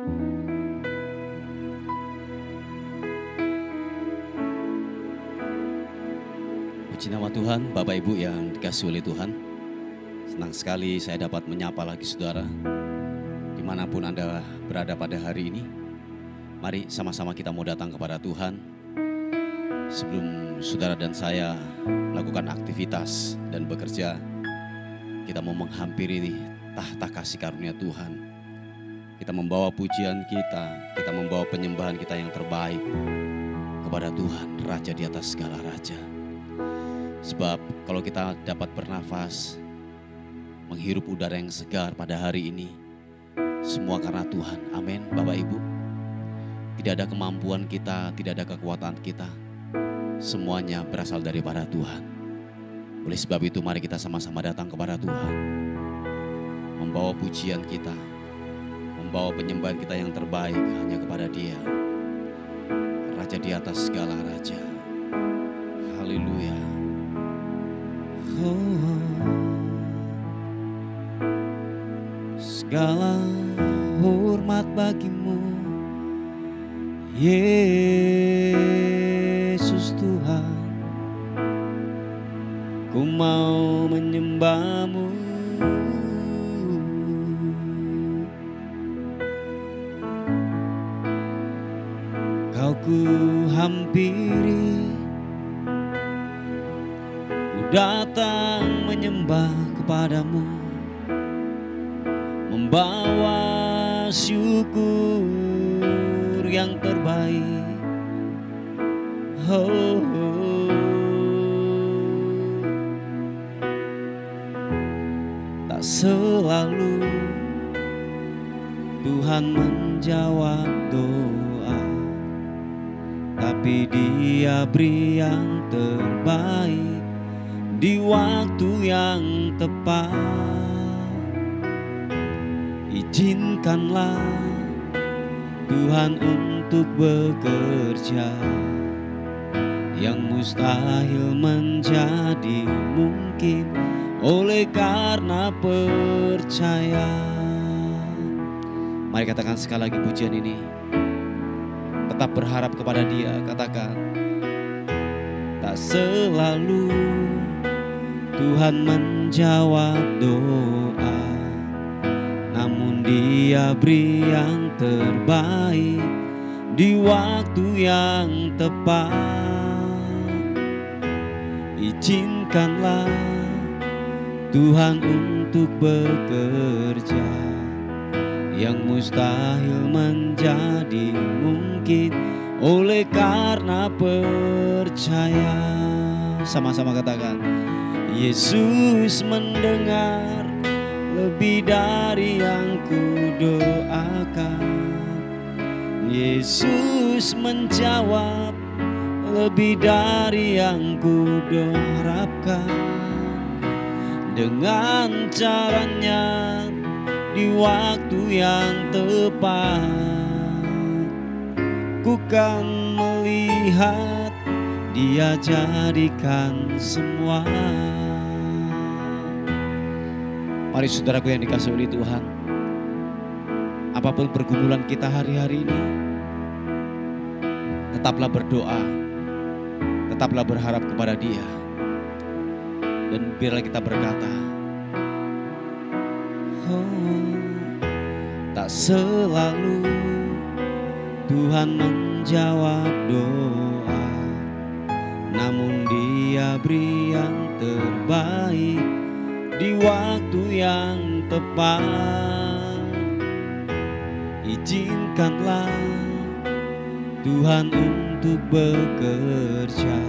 Puji nama Tuhan, Bapak Ibu yang dikasihi oleh Tuhan. Senang sekali saya dapat menyapa lagi saudara, dimanapun Anda berada pada hari ini. Mari sama-sama kita mau datang kepada Tuhan. Sebelum saudara dan saya melakukan aktivitas dan bekerja, kita mau menghampiri tahta kasih karunia Tuhan. Kita membawa pujian kita membawa penyembahan kita yang terbaik kepada Tuhan, Raja di atas segala raja. Sebab kalau kita dapat bernafas, menghirup udara yang segar pada hari ini, semua karena Tuhan. Amin, Bapak Ibu. Tidak ada kemampuan kita, tidak ada kekuatan kita. Semuanya berasal daripada Tuhan. Oleh sebab itu mari kita sama-sama datang kepada Tuhan. Membawa pujian kita, membawa penyembahan kita yang terbaik hanya kepada Dia. Raja di atas segala raja. Haleluya. Segala hormat bagimu, Yesus Tuhan. Ku mau menyembah-Mu. Kau ku hampiri, datang menyembah kepadamu, membawa syukur yang terbaik. Tak selalu Tuhan menjawab doa, tapi Dia beri yang terbaik di waktu yang tepat. Izinkanlah Tuhan untuk bekerja, yang mustahil menjadi mungkin oleh karena percaya. Mari katakan sekali lagi pujian ini. Tetap berharap kepada Dia, katakan. Tak selalu Tuhan menjawab doa, namun Dia beri yang terbaik di waktu yang tepat. Izinkanlah Tuhan untuk bekerja, yang mustahil menjadi mungkin oleh karena percaya. Sama-sama katakan. Yesus mendengar lebih dari yang kudoakan. Yesus menjawab lebih dari yang kuharapkan. Dengan caranya di waktu yang tepat, ku kan melihat Dia jadikan semua. Mari saudaraku yang dikasihi oleh Tuhan, apapun pergumulan kita hari-hari ini, tetaplah berdoa, tetaplah berharap kepada Dia. Dan biarlah kita berkata, tak selalu Tuhan menjawab doa, namun Dia beri yang terbaik di waktu yang tepat. Izinkanlah Tuhan untuk bekerja,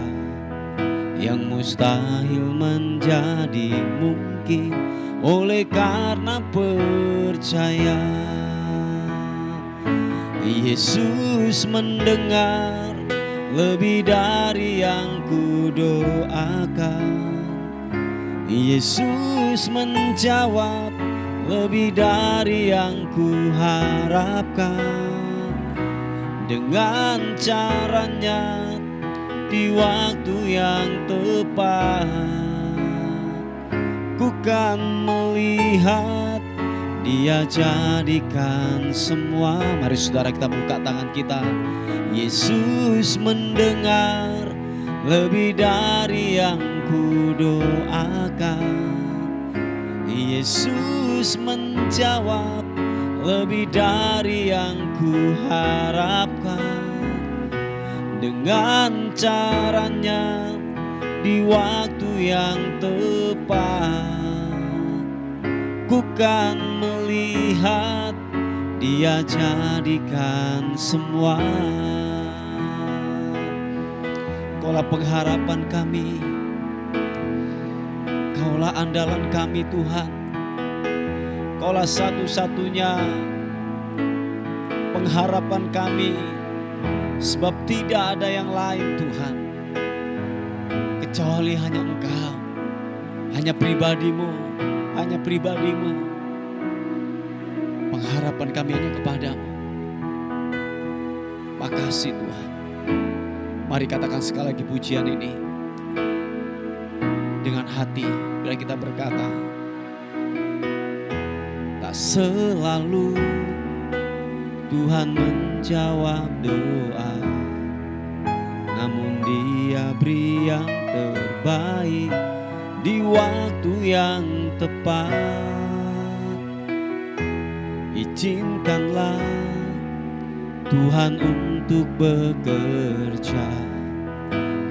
yang mustahil menjadi mungkin oleh karena percaya. Yesus mendengar lebih dari yang kudoakan. Yesus menjawab lebih dari yang kuharapkan. Dengan caranya di waktu yang tepat, ku kan melihat Dia jadikan semua. Mari saudara kita buka tangan kita. Yesus mendengar lebih dari yang ku doakan. Yesus menjawab lebih dari yang ku harapkan. Dengan caranya di waktu yang tepat, ku kan melihat Dia jadikan semua. Kaulah pengharapan kami, Kaulah andalan kami Tuhan. Kaulah satu-satunya pengharapan kami, sebab tidak ada yang lain Tuhan, kecuali hanya Engkau, hanya pribadi-Mu, hanya pribadi-Mu. Pengharapan kami hanya kepadamu. Makasih Tuhan. Mari katakan sekali lagi pujian ini dengan hati. Bila kita berkata, tak selalu Tuhan menjawab doa, namun Dia beri yang terbaik di waktu yang tepat. Izinkanlah Tuhan untuk bekerja,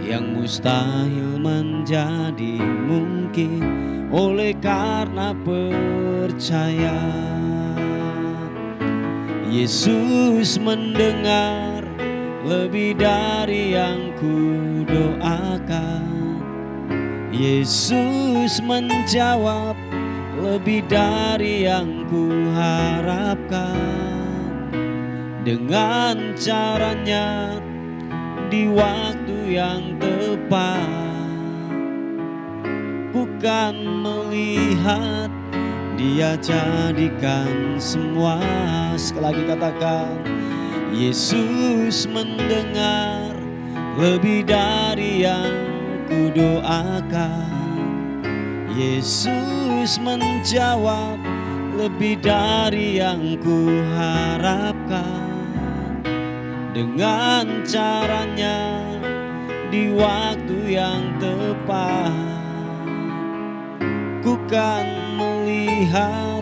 yang mustahil menjadi mungkin oleh karena percaya. Yesus mendengar lebih dari yang ku doakan. Yesus menjawab lebih dari yang ku harapkan. Dengan caranya di waktu yang tepat, ku kan melihat Dia jadikan semua. Sekali lagi katakan, Yesus mendengar lebih dari yang ku doakan. Yesus menjawab lebih dari yang ku harapkan. Dengan caranya di waktu yang tepat, ku kan melihat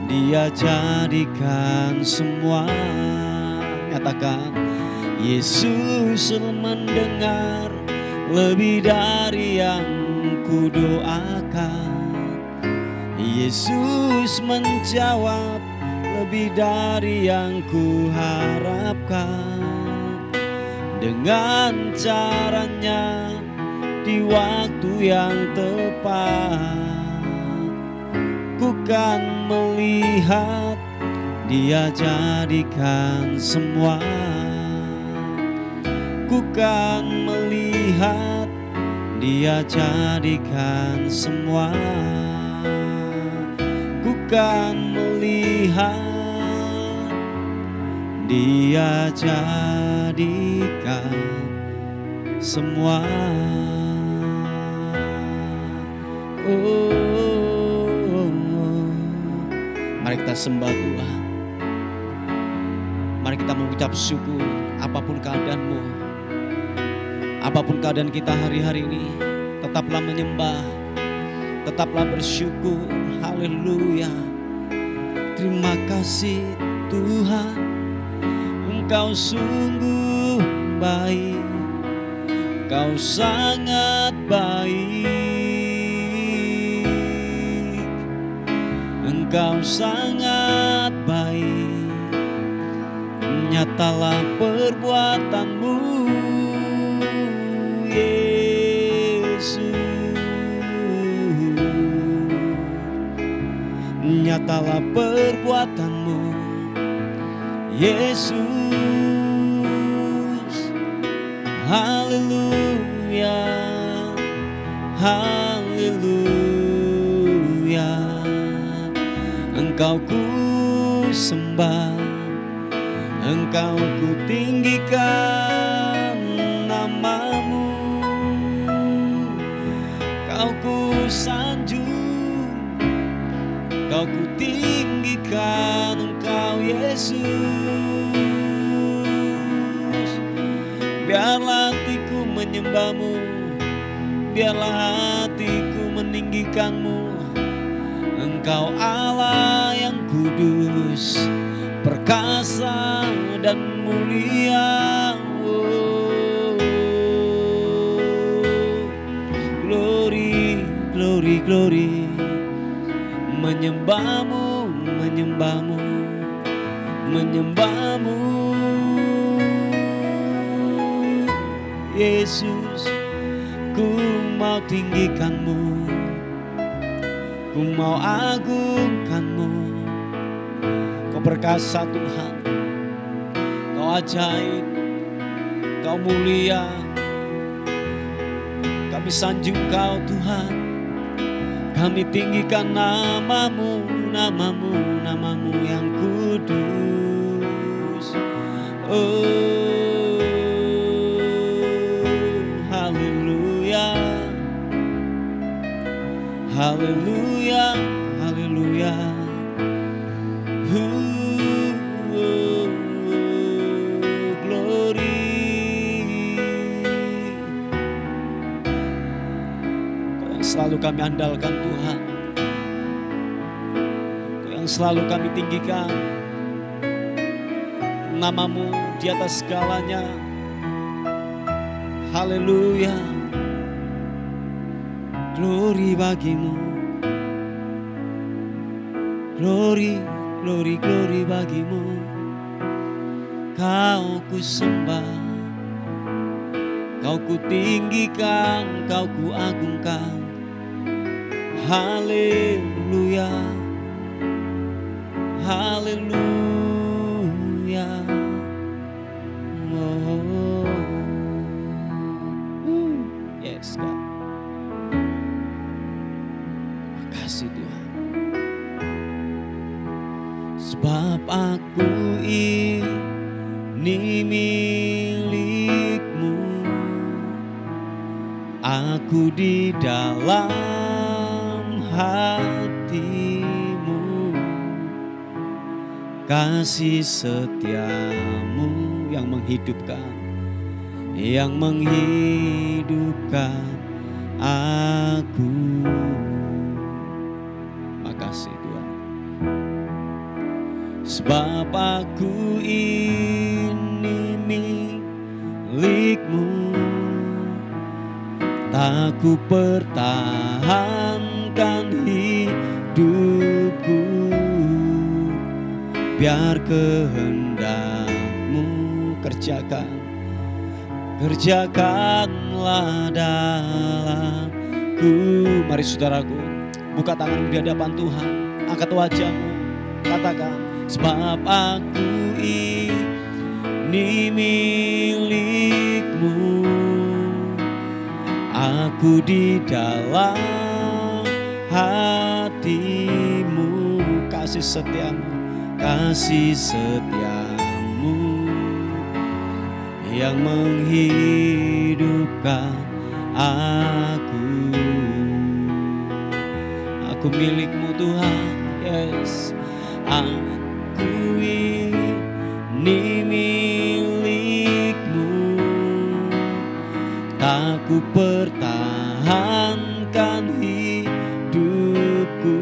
Dia jadikan semua. Nyatakan, Yesus mendengar lebih dari yang ku doakan. Yesus menjawab lebih dari yang ku harapkan. Dengan caranya di waktu yang tepat, ku kan melihat Dia jadikan semua. Ku kan melihat Dia jadikan semua. Ku kan melihat Dia jadikan semua. Mari kita sembah Tuhan. Mari kita mengucap syukur apapun keadaanmu, apapun keadaan kita hari-hari ini. Tetaplah menyembah, tetaplah bersyukur. Haleluya. Terima kasih Tuhan, Engkau sungguh baik, Engkau sangat baik, Engkau sangat baik. Nyatalah perbuatanmu Yesus, nyatalah perbuatanmu Yesus. Haleluya, haleluya. Engkau ku sembah, Engkau ku tinggikan namamu, Kau ku sanjung, Kau ku tinggikan tinggikan Engkau Yesus. Biarlah hatiku menyembah-Mu, biarlah hatiku meninggikan-Mu. Engkau Allah yang kudus, perkasa dan mulia. Oh, glory, glory, glory. Menyembah-Mu, menyembah-Mu, menyembah-Mu. Yesus, ku mau tinggikan-Mu, ku mau agungkan-Mu. Kau perkasa Tuhan, Kau ajaib, Kau mulia. Kami sanjung Kau Tuhan, kami tinggikan nama-Mu, nama-Mu, nama-Mu yang kudus. Oh, haleluya, haleluya, haleluya. Glory. Kau yang selalu kami andalkan Tuhan, Kau yang selalu kami tinggikan. Nama-Mu di atas segalanya. Haleluya. Glory bagi-Mu. Glory, glory, glory bagi-Mu. Kau ku sembah, Kau ku tinggikan, Kau ku agungkan. Haleluya, haleluya. Oh, yes God. Makasih Tuhan. Sebab aku ini milik-Mu, aku di dalam hati-Mu. Kasih setia-Mu yang menghidupkan, yang menghidupkan aku. Makasih Tuhan. Sebab aku ini milik-Mu, tak ku pertahankan hidupku. Biar kehendak-Mu kerjakan, kerjakanlah dalamku. Mari saudaraku, buka tanganmu di hadapan Tuhan, angkat wajahmu, katakan, sebab aku ini milik-Mu, aku di dalam hati-Mu. Kasih setia-Mu, kasih setia-Mu yang menghidupkan aku. Aku milik-Mu Tuhan, yes. Aku ini milik-Mu, tak ku pertahankan hidupku.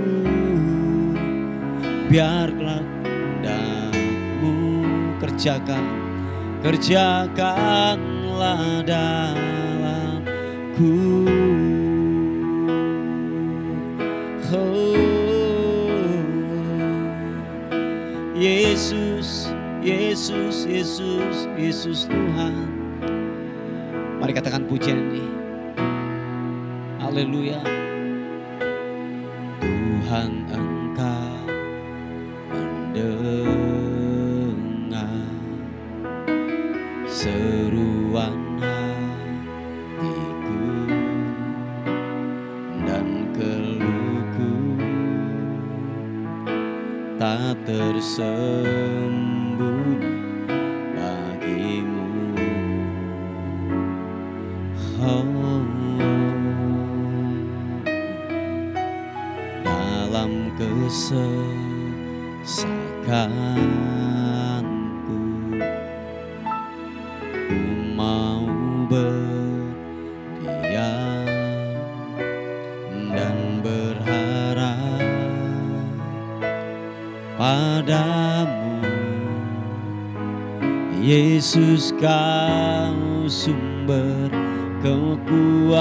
Biarlah kehendak-Mu kerjakan, kerjakanlah dalamku. Oh, Yesus, Yesus, Yesus, Yesus Tuhan. Mari katakan pujian ini. Haleluya. Tuhan Engkau mendengar seruan hatiku dan keluhku, tak tersembunyi bagimu. Oh, dalam kesesakan Yesus kau sumber kekuatanku,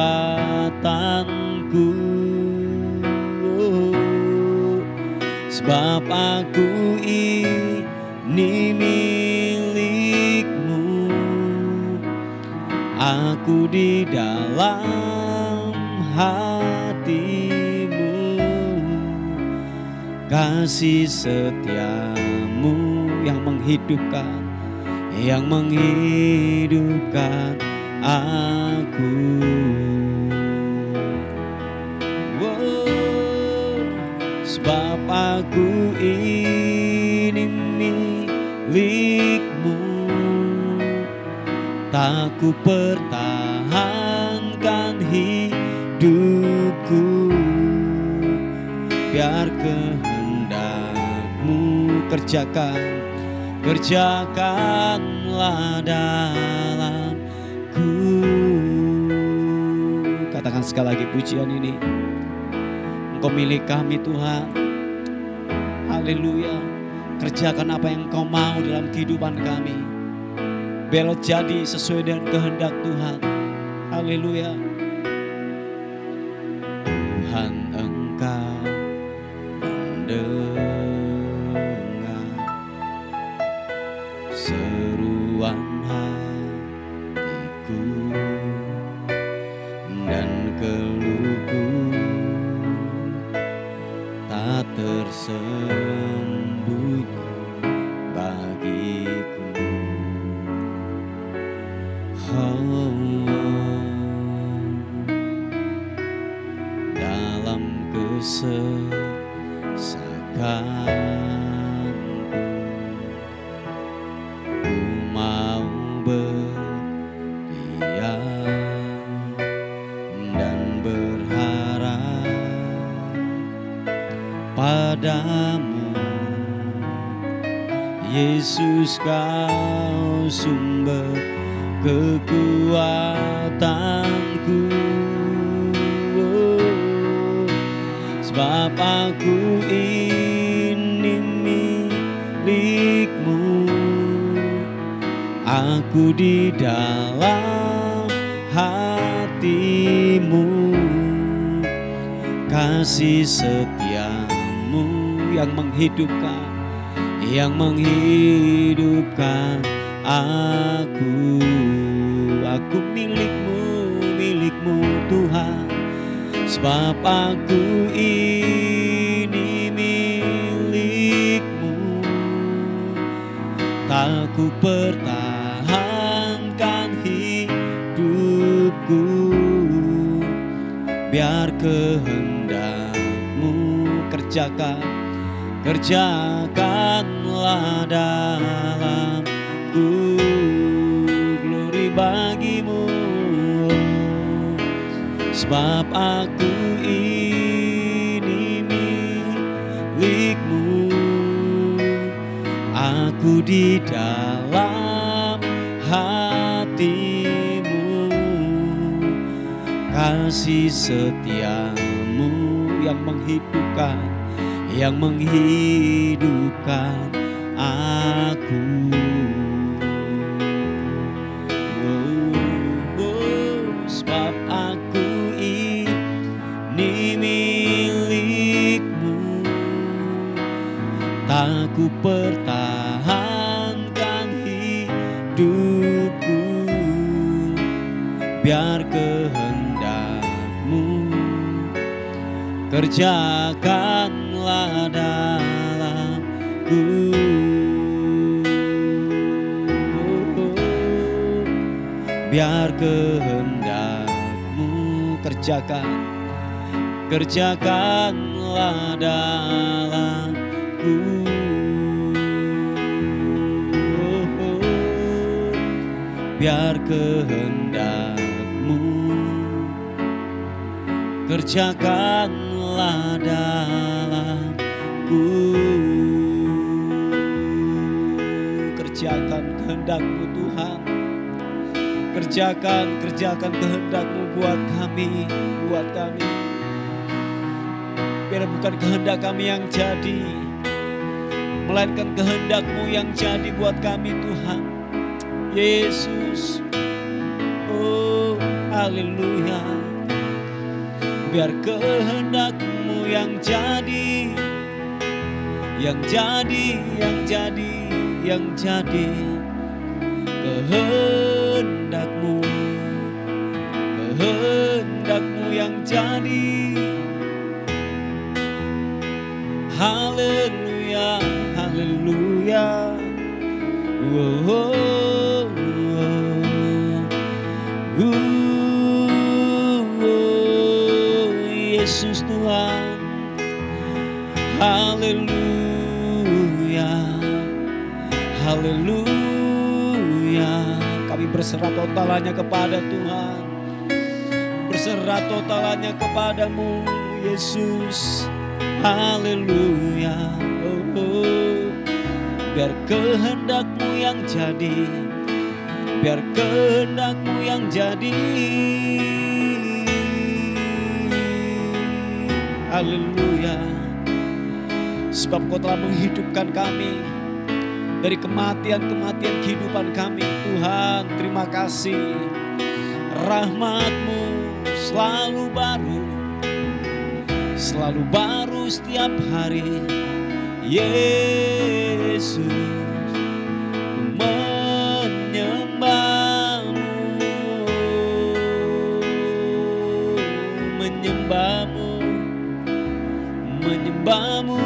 sebab aku ini milik-Mu. Aku di dalam hati-Mu, kasih setia-Mu yang menghidupkan aku. Sebab aku ini milik-Mu, tak ku pertahankan hidupku, biar kehendak-Mu kerjakanlah dalamku. Katakan sekali lagi pujian ini. Engkau milik kami Tuhan. Haleluya. Kerjakan apa yang Engkau mau dalam kehidupan kami, biar jadi sesuai dengan kehendak Tuhan. Haleluya. Tuhan, Engkau mendengar seruan hatiku dan keluhku, tak tersembunyi bagiku. Dalam kesesakanku, ku mau berdiam dan berharap padamu. Yesus kau sumber kekuatanku, sebab aku ini milik-Mu. Aku di dalam hati-Mu, kasih setia-Mu yang menghidupkan aku. Aku milik-Mu Tuhan, sebab aku ini milik-Mu. Tak ku pertahankan hidupku, biar kehendak-Mu kerjakanlah dalamku. Glory bagi-Mu, sebab aku ini milik-Mu. Aku di dalam hati-Mu, kasih setia-Mu yang menghidupkan aku. Sebab aku ini milik-Mu, tak ku pertahankan hidupku, biar kehendak-Mu kerjakanlah dalamku. Biar kehendak-Mu kerjakanlah dalamku. Biar kehendak-Mu kerjakanlah dalamku. Kerjakan kehendak-Mu Tuhan. Kerjakan kehendak-Mu buat kami. Biar bukan kehendak kami yang jadi, melainkan kehendak-Mu yang jadi buat kami Tuhan. Yesus. Oh, haleluya. Biar kehendak-Mu yang jadi, yang jadi, yang jadi, yang jadi. Kehendak-Mu, kehendak-Mu yang jadi. Haleluya, haleluya. Oh, oh, oh, oh, Yesus Tuhan. Haleluya, haleluya. Kami berserah totalannya kepada Tuhan, berserah totalannya kepadamu Yesus. Haleluya. Oh, oh. Biar kehendak-Mu yang jadi, biar kehendak-Mu yang jadi. Haleluya. Sebab Kau telah menghidupkan kami dari kematian-kematian kehidupan kami. Tuhan, terima kasih. Rahmat-Mu selalu baru, selalu baru setiap hari. Yesus, ku menyembah-Mu, menyembah-Mu, menyembah-Mu,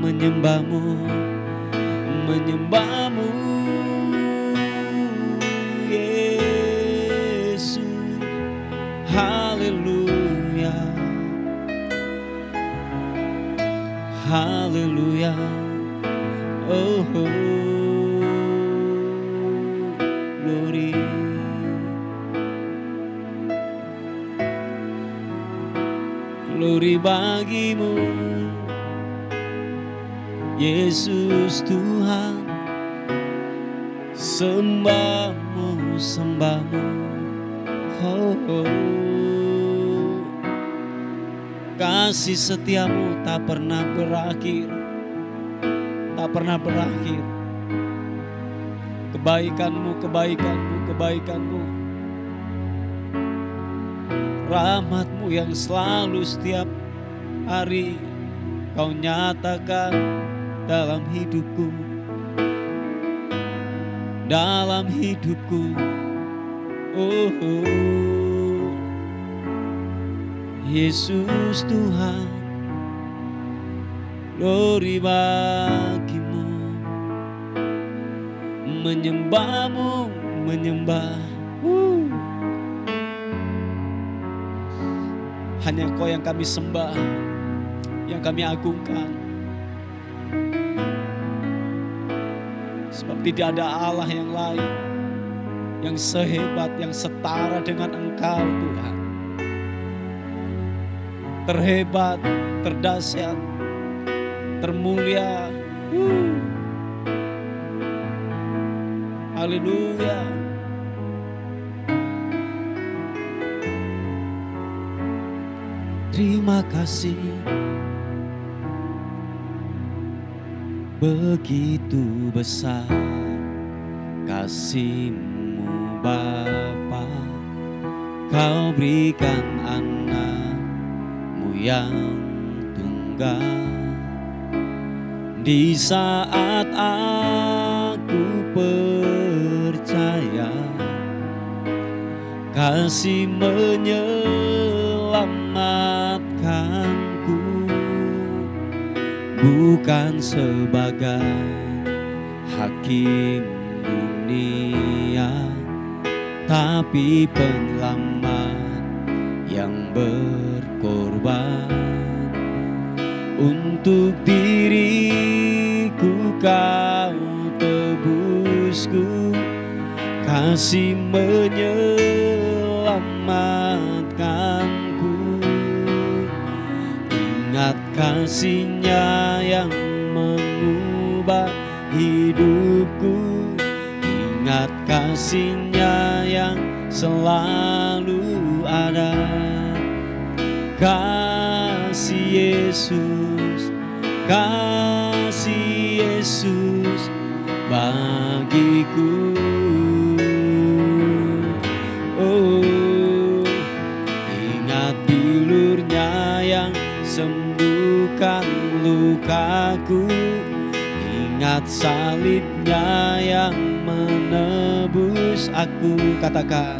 menyembah-Mu, menyembah-Mu, Yesus. Haleluya, haleluya. Oh, oh, glory. Glory bagi-Mu, Yesus Tuhan. Sembah-Mu, sembah-Mu. Oh, oh. Kasih setia-Mu tak pernah berakhir, tak pernah berakhir. Kebaikan-Mu, kebaikan-Mu, kebaikan-Mu. Rahmat-Mu yang selalu setiap hari Kau nyatakan dalam hidupku, dalam hidupku. Oh, oh. Yesus Tuhan, glory bagi-Mu. Menyembah-Mu, menyembah. Hanya Kau yang kami sembah, yang kami agungkan. Sebab tidak ada Allah yang lain yang sehebat, yang setara dengan Engkau Tuhan. Terhebat, terdahsyat, termulia. Haleluya. Terima kasih, begitu besar kasih-Mu Bapa. Kau berikan anak-Mu yang tunggal. Di saat aku percaya, kasih menyelamatkanku, bukan sebagai hakim dunia, tapi penyelamat yang berkorban. Untuk diriku Kau tebusku, kasih menyelamatkanku. Ingat kasih-Nya yang mengubah hidupku, ingat kasih-Nya yang selalu ada. Kasih Yesus, kasih Yesus bagiku. lukaku. Ingat salibnya yang menebus aku. Katakan,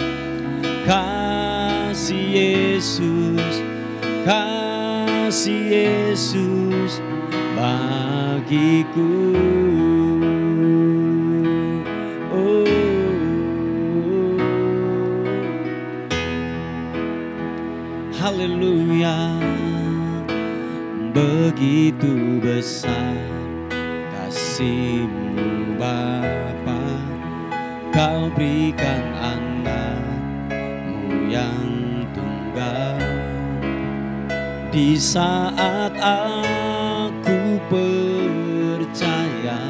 kasih Yesus, kasih Yesus bagiku. Oh, haleluya. Begitu besar kasih-Mu Bapa, Kau berikan anak-Mu yang tunggal. Di saat aku percaya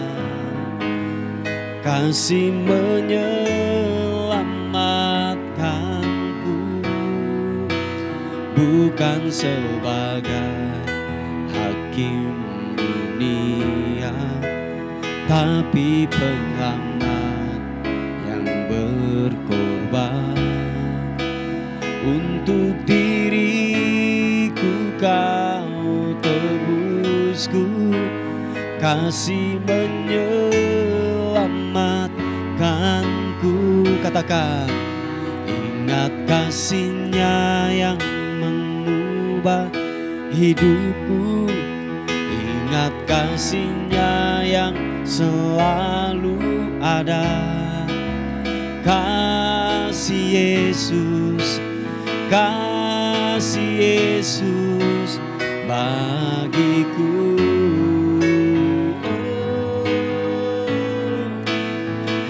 kasih menyelamatkanku, bukan sebagai hakim dunia, tapi penyelamat yang berkorban. Untuk diriku Kau tebusku, kasih menyelamatkanku. Katakan, ingat kasih-Nya yang mengubah hidupku. Ingat kasih-Nya yang selalu ada. Kasih Yesus, kasih Yesus bagiku. Oh,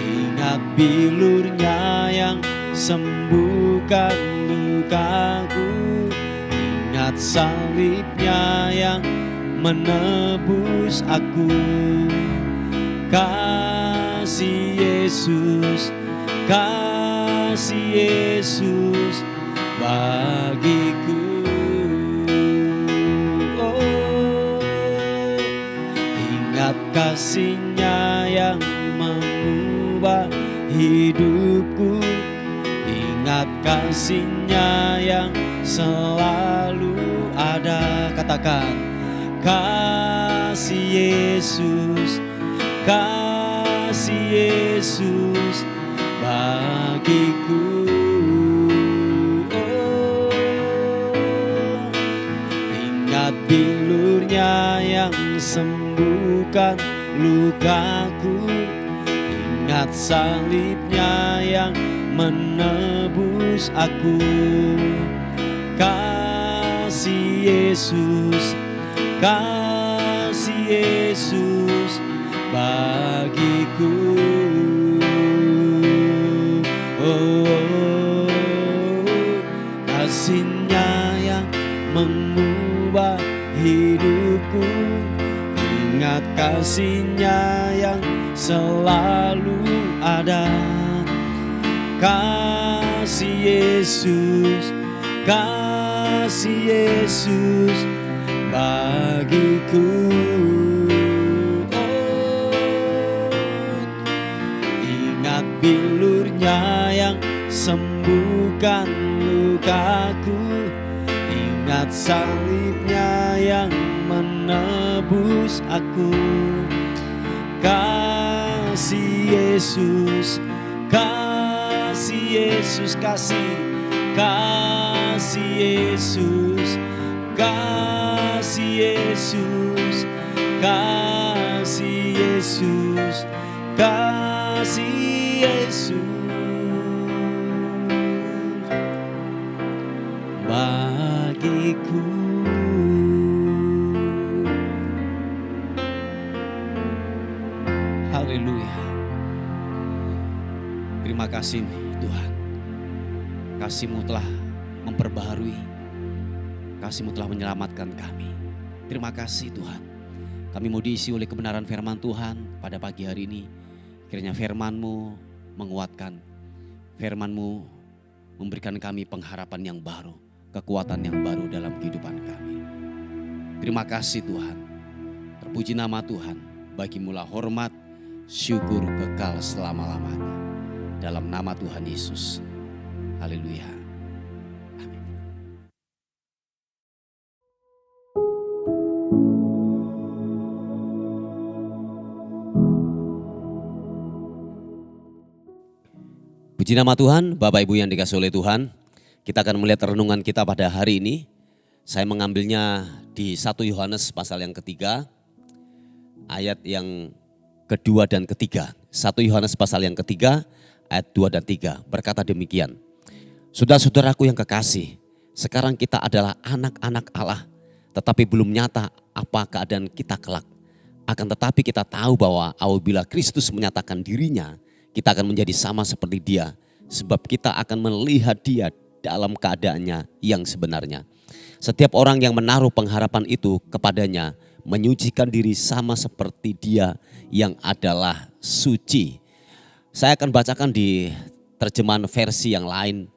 ingat bilur-Nya yang sembuhkan lukaku. Ingat salib-Nya yang menebus aku. Kasih Yesus, kasih Yesus bagiku. Oh, ingat kasih-Nya yang mengubah hidupku. Ingat kasih-Nya yang selalu ada. Katakan, kasih Yesus, kasih Yesus bagiku. Oh, ingat bilur-Nya yang sembuhkan lukaku. Ingat salib-Nya yang menebus aku. Kasih Yesus, kasih Yesus bagiku. Oh, kasih-Nya yang mengubah hidupku. Ingat kasih-Nya yang selalu ada. Kasih Yesus, kasih Yesus bagiku. Oh, ingat bilur-Nya yang sembuhkan lukaku. Ingat salib-Nya yang menebus aku. Kasih Yesus, kasih Yesus, kasih Yesus, kasih Yesus, kasih Yesus, kasih Yesus bagiku. Haleluya. Terima kasih Tuhan. Kasih-Mu telah memperbaharui. Kasih-Mu telah menyelamatkan kami. Terima kasih Tuhan. Kami mau diisi oleh kebenaran firman Tuhan pada pagi hari ini. Kiranya firman-Mu menguatkan. Firman-Mu memberikan kami pengharapan yang baru. Kekuatan yang baru dalam kehidupan kami. Terima kasih Tuhan. Terpuji nama Tuhan. Bagi-Mu lah hormat, syukur kekal selama-lamanya. Dalam nama Tuhan Yesus. Haleluya. Amin. Puji nama Tuhan, Bapak Ibu yang dikasihi oleh Tuhan. Kita akan melihat renungan kita pada hari ini. Saya mengambilnya di 1 Yohanes pasal yang ketiga, ayat yang kedua dan ketiga. 1 Yohanes pasal yang ketiga, ayat 2 dan 3. Berkata demikian. Saudara-saudaraku yang kekasih, sekarang kita adalah anak-anak Allah, tetapi belum nyata apa keadaan kita kelak. Akan tetapi kita tahu bahwa apabila Kristus menyatakan dirinya, kita akan menjadi sama seperti Dia, sebab kita akan melihat Dia dalam keadaannya yang sebenarnya. Setiap orang yang menaruh pengharapan itu kepadanya menyucikan diri sama seperti Dia yang adalah suci. Saya akan bacakan di terjemahan versi yang lain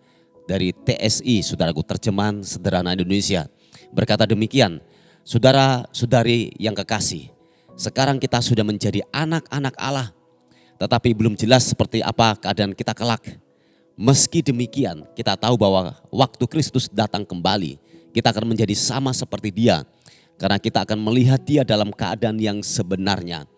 dari TSI, saudaraku, terjemahan sederhana Indonesia. Berkata demikian, saudara-saudari yang kekasih, sekarang kita sudah menjadi anak-anak Allah, tetapi belum jelas seperti apa keadaan kita kelak. Meski demikian, kita tahu bahwa waktu Kristus datang kembali, kita akan menjadi sama seperti Dia, karena kita akan melihat Dia dalam keadaan yang sebenarnya.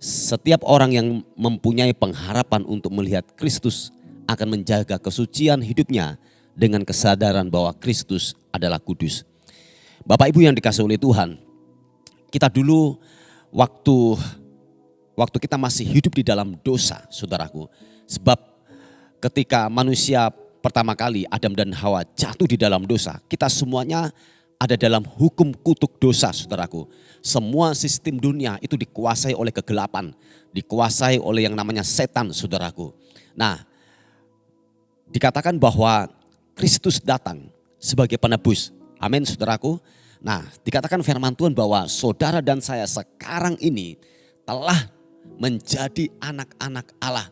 Setiap orang yang mempunyai pengharapan untuk melihat Kristus akan menjaga kesucian hidupnya dengan kesadaran bahwa Kristus adalah kudus. Bapak Ibu yang dikasihi oleh Tuhan, kita dulu waktu kita masih hidup di dalam dosa, saudaraku. Sebab ketika manusia pertama kali Adam dan Hawa jatuh di dalam dosa, kita semuanya ada dalam hukum kutuk dosa, saudaraku. Semua sistem dunia itu dikuasai oleh kegelapan, dikuasai oleh yang namanya setan, saudaraku. Nah, dikatakan bahwa Kristus datang sebagai penebus. Amin, saudaraku. Nah, dikatakan firman Tuhan bahwa saudara dan saya sekarang ini telah menjadi anak-anak Allah.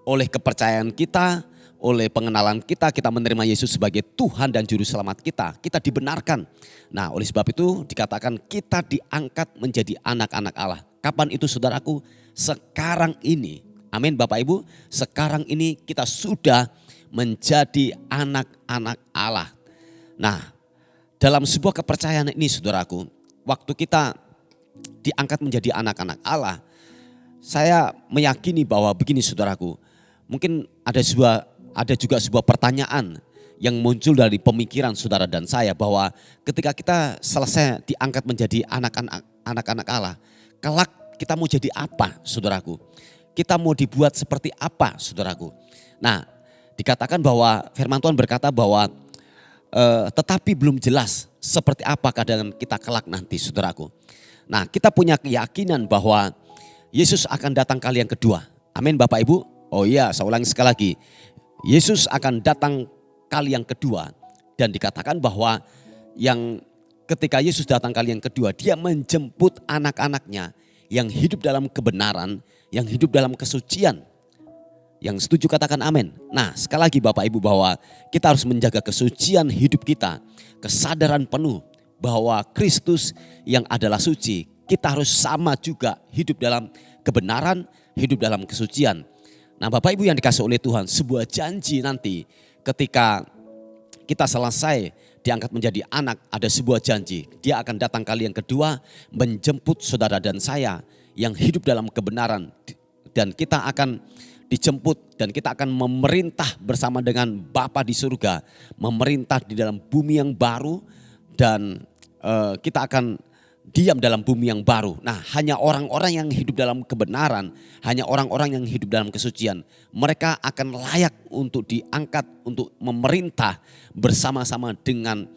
Oleh kepercayaan kita, oleh pengenalan kita, kita menerima Yesus sebagai Tuhan dan Juru Selamat kita. Kita dibenarkan. Nah, oleh sebab itu dikatakan kita diangkat menjadi anak-anak Allah. Kapan itu, saudaraku? Sekarang ini. Amin, Bapak Ibu. Sekarang ini kita sudah menjadi anak-anak Allah. Nah, dalam sebuah kepercayaan ini, saudaraku, waktu kita diangkat menjadi anak-anak Allah, saya meyakini bahwa begini, saudaraku, mungkin ada juga sebuah pertanyaan yang muncul dari pemikiran saudara dan saya, bahwa ketika kita selesai diangkat menjadi anak-anak Allah, kelak kita mau jadi apa, saudaraku? Kita mau dibuat seperti apa, saudaraku? Nah, dikatakan bahwa firman Tuhan berkata bahwa tetapi belum jelas seperti apa keadaan kita kelak nanti, saudaraku. Nah, kita punya keyakinan bahwa Yesus akan datang kali yang kedua. Amin, Bapak Ibu. Oh iya, saya ulangi sekali lagi. Yesus akan datang kali yang kedua. Dan dikatakan bahwa yang ketika Yesus datang kali yang kedua, Dia menjemput anak-anaknya yang hidup dalam kebenaran, yang hidup dalam kesucian. Yang setuju katakan amin. Nah, sekali lagi Bapak Ibu, bahwa kita harus menjaga kesucian hidup kita. Kesadaran penuh bahwa Kristus yang adalah suci, kita harus sama juga hidup dalam kebenaran, hidup dalam kesucian. Nah, Bapak Ibu yang dikasihi oleh Tuhan, sebuah janji nanti ketika kita selesai diangkat menjadi anak, ada sebuah janji. Dia akan datang kali yang kedua menjemput saudara dan saya yang hidup dalam kebenaran. Dan kita akan dijemput dan kita akan memerintah bersama dengan Bapa di surga. Memerintah di dalam bumi yang baru dan kita akan diam dalam bumi yang baru. Nah, hanya orang-orang yang hidup dalam kebenaran, hanya orang-orang yang hidup dalam kesucian, mereka akan layak untuk diangkat untuk memerintah bersama-sama dengan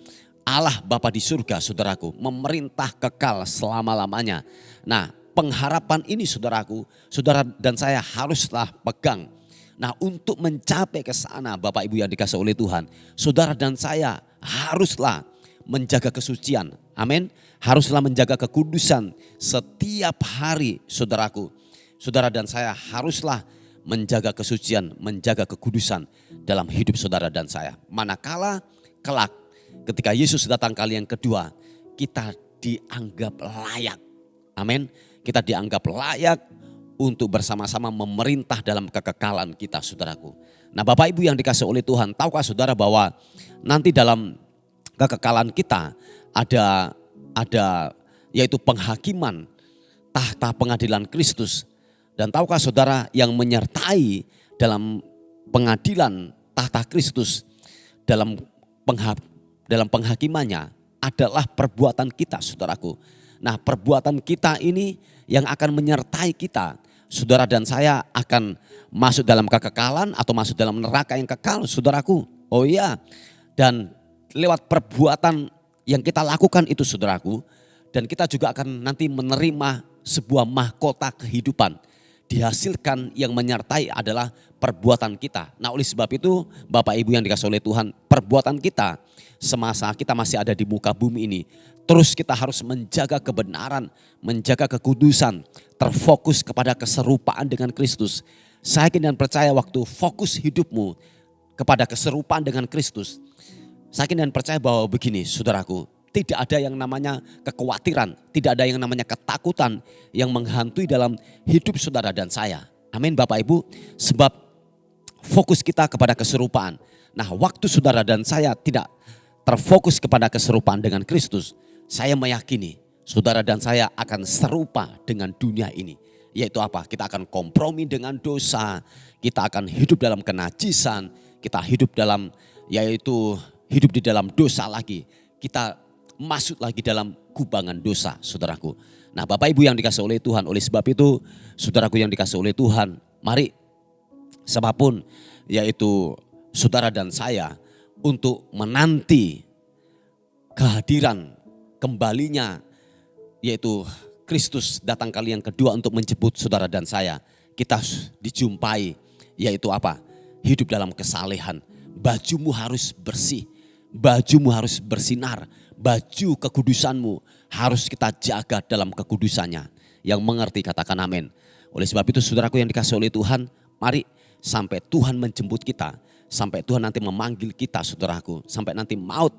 Allah Bapa di surga, saudaraku. Memerintah kekal selama-lamanya. Nah, pengharapan ini, saudaraku, saudara dan saya haruslah pegang. Nah, untuk mencapai ke sana, Bapak Ibu yang dikasihi oleh Tuhan, saudara dan saya haruslah menjaga kesucian. Amin. Haruslah menjaga kekudusan setiap hari, saudaraku. Saudara dan saya haruslah menjaga kesucian, menjaga kekudusan dalam hidup saudara dan saya. Manakala kelak ketika Yesus datang kali yang kedua, kita dianggap layak. Amin. Kita dianggap layak untuk bersama-sama memerintah dalam kekekalan kita, saudaraku. Nah, Bapak Ibu yang dikasihi oleh Tuhan, tahukah saudara bahwa nanti dalam kekekalan kita ada yaitu penghakiman tahta pengadilan Kristus. Dan tahukah saudara yang menyertai dalam pengadilan tahta Kristus dalam penghakimannya adalah perbuatan kita, saudaraku. Nah, perbuatan kita ini yang akan menyertai kita. Saudara dan saya akan masuk dalam kekekalan atau masuk dalam neraka yang kekal, saudaraku. Oh iya, dan lewat perbuatan yang kita lakukan itu, saudaraku, dan kita juga akan nanti menerima sebuah mahkota kehidupan. Dihasilkan yang menyertai adalah perbuatan kita. Nah, oleh sebab itu Bapak Ibu yang dikasihi oleh Tuhan, perbuatan kita semasa kita masih ada di muka bumi ini, terus kita harus menjaga kebenaran, menjaga kekudusan, terfokus kepada keserupaan dengan Kristus. Saya yakin dan percaya waktu fokus hidupmu kepada keserupaan dengan Kristus, saya yakin dan percaya bahwa begini, saudaraku, tidak ada yang namanya kekhawatiran, tidak ada yang namanya ketakutan yang menghantui dalam hidup saudara dan saya. Amin Bapak Ibu, sebab fokus kita kepada keserupaan. Nah, waktu saudara dan saya tidak terfokus kepada keserupaan dengan Kristus, saya meyakini saudara dan saya akan serupa dengan dunia ini. Yaitu apa? Kita akan kompromi dengan dosa, kita akan hidup dalam kenajisan, kita hidup di dalam dosa lagi. Kita masuk lagi dalam kubangan dosa, saudaraku. Nah, Bapak Ibu yang dikasihi oleh Tuhan, oleh sebab itu saudaraku yang dikasihi oleh Tuhan, mari siapapun yaitu saudara dan saya untuk menanti kehadiran kembalinya, yaitu Kristus datang kali yang kedua untuk menjemput saudara dan saya. Kita dijumpai, yaitu apa? Hidup dalam kesalehan. Bajumu harus bersih, bajumu harus bersinar. Baju kekudusanmu harus kita jaga dalam kekudusannya. Yang mengerti katakan amin. Oleh sebab itu saudaraku yang dikasihi oleh Tuhan, mari sampai Tuhan menjemput kita, sampai Tuhan nanti memanggil kita, saudaraku, sampai nanti maut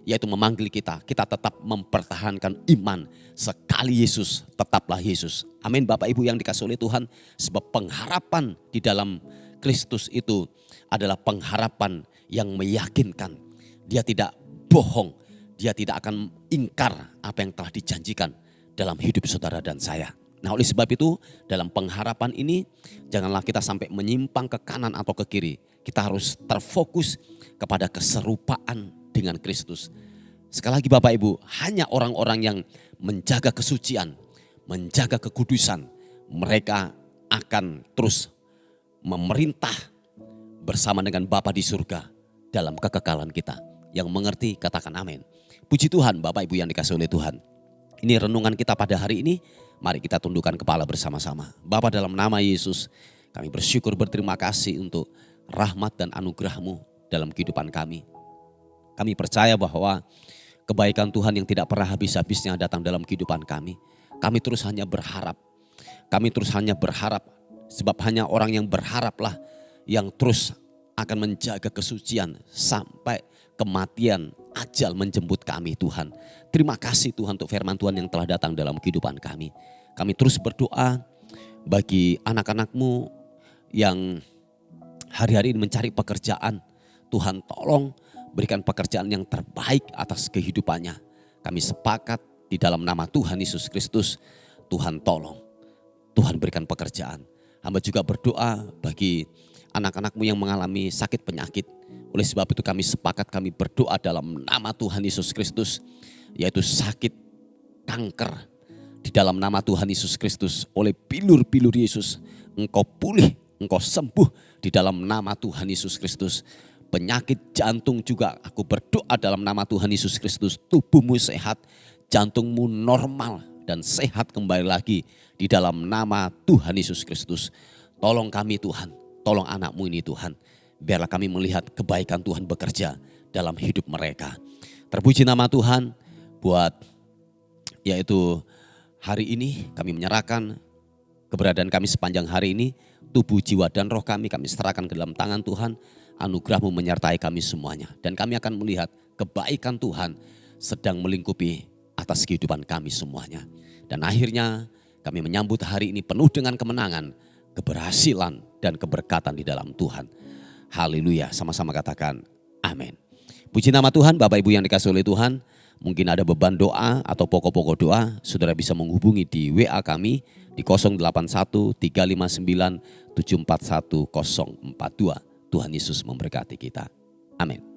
yaitu memanggil kita, kita tetap mempertahankan iman. Sekali Yesus, tetaplah Yesus. Amin Bapak Ibu yang dikasihi oleh Tuhan, sebab pengharapan di dalam Kristus itu adalah pengharapan yang meyakinkan. Dia tidak bohong. Dia tidak akan ingkar apa yang telah dijanjikan dalam hidup saudara dan saya. Nah, oleh sebab itu dalam pengharapan ini janganlah kita sampai menyimpang ke kanan atau ke kiri. Kita harus terfokus kepada keserupaan dengan Kristus. Sekali lagi Bapak Ibu, hanya orang-orang yang menjaga kesucian, menjaga kekudusan, mereka akan terus memerintah bersama dengan Bapa di surga dalam kekekalan kita. Yang mengerti katakan amin. Puji Tuhan Bapak Ibu yang dikasihi oleh Tuhan. Ini renungan kita pada hari ini. Mari kita tundukkan kepala bersama-sama. Bapa, dalam nama Yesus kami bersyukur berterima kasih untuk rahmat dan anugerah-Mu dalam kehidupan kami. Kami percaya bahwa kebaikan Tuhan yang tidak pernah habis-habisnya datang dalam kehidupan kami. Kami terus hanya berharap. Kami terus hanya berharap. Sebab hanya orang yang berharaplah yang terus akan menjaga kesucian sampai kematian ajal menjemput kami Tuhan. Terima kasih Tuhan untuk firman Tuhan yang telah datang dalam kehidupan kami. Kami terus berdoa bagi anak-anak-Mu yang hari-hari ini mencari pekerjaan. Tuhan tolong berikan pekerjaan yang terbaik atas kehidupannya. Kami sepakat di dalam nama Tuhan Yesus Kristus. Tuhan tolong, Tuhan berikan pekerjaan. Hamba juga berdoa bagi anak-anak-Mu yang mengalami sakit penyakit. Oleh sebab itu kami sepakat, kami berdoa dalam nama Tuhan Yesus Kristus. Yaitu sakit kanker. Di dalam nama Tuhan Yesus Kristus. Oleh bilur-bilur Yesus. Engkau pulih, engkau sembuh. Di dalam nama Tuhan Yesus Kristus. Penyakit jantung juga aku berdoa dalam nama Tuhan Yesus Kristus. Tubuhmu sehat, jantungmu normal dan sehat kembali lagi. Di dalam nama Tuhan Yesus Kristus. Tolong kami Tuhan, tolong anak-Mu ini Tuhan. Biarlah kami melihat kebaikan Tuhan bekerja dalam hidup mereka. Terpuji nama Tuhan buat yaitu hari ini kami menyerahkan keberadaan kami sepanjang hari ini. Tubuh, jiwa dan roh kami serahkan ke dalam tangan Tuhan. Anugerah-Mu menyertai kami semuanya. Dan kami akan melihat kebaikan Tuhan sedang melingkupi atas kehidupan kami semuanya. Dan akhirnya kami menyambut hari ini penuh dengan kemenangan, keberhasilan dan keberkatan di dalam Tuhan. Haleluya, sama-sama katakan amin. Puji nama Tuhan. Bapak Ibu yang dikasihi oleh Tuhan, mungkin ada beban doa atau pokok-pokok doa, saudara bisa menghubungi di WA kami di 081 359 741 042. Tuhan Yesus memberkati kita. Amin.